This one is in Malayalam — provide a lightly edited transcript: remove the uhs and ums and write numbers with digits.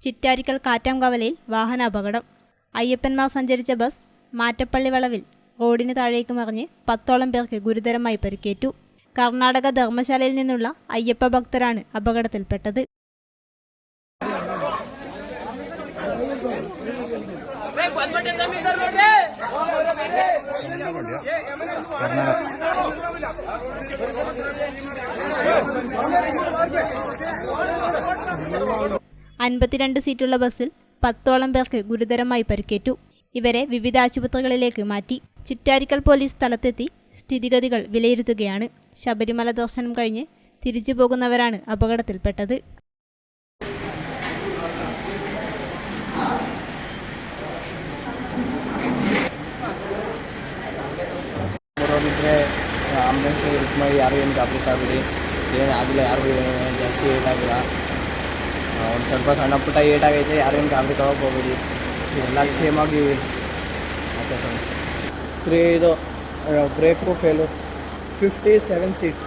ചിറ്റാരിക്കൽ കാറ്റാംകവലയിൽ വാഹനാപകടം. അയ്യപ്പന്മാർ സഞ്ചരിച്ച ബസ് മാറ്റപ്പള്ളി വളവിൽ റോഡിന് താഴേക്ക് മറിഞ്ഞ് 10ഓളം പേർക്ക് ഗുരുതരമായി പരിക്കേറ്റു. കർണാടക ധർമ്മശാലയിൽ നിന്നുള്ള അയ്യപ്പ ഭക്തരാണ് അപകടത്തിൽപ്പെട്ടത്. അൻപത്തിരണ്ട് സീറ്റുള്ള ബസ്സിൽ 10ഓളം പേർക്ക് ഗുരുതരമായി പരിക്കേറ്റു. ഇവരെ വിവിധ ആശുപത്രികളിലേക്ക് മാറ്റി. ചിറ്റാരിക്കൽ പോലീസ് സ്ഥലത്തെത്തി സ്ഥിതിഗതികൾ വിലയിരുത്തുകയാണ്. ശബരിമല ദർശനം കഴിഞ്ഞ് തിരിച്ചു പോകുന്നവരാണ് അപകടത്തിൽപ്പെട്ടത്. ಆಂಬುಲೆನ್ಸ್ ರಿಕ್ ಮಾಡಿ ಯಾರು ಏನು ಗಾಬರಿಕಾಗಬೇಡಿ, ಏನು ಆಗಿಲ್ಲ, ಯಾರಿಗೂ ಜಾಸ್ತಿ ಏಟಾಗಿಲ್ಲ. ಒಂದು ಸ್ವಲ್ಪ ಸಣ್ಣ ಪುಟ್ಟ ಏಟಾಗೈತೆ, ಯಾರೇನು ಗಾಬರಿ ತಗೋಕ್ಕೆ ಹೋಗ್ಬೇಡಿ, ಎಲ್ಲ ಕ್ಷೇಮಾಗಿ ಓಕೆ ಸರ್. ಇದು ಬ್ರೇಕು ಫೇಲು 57 ಸೀಟ್.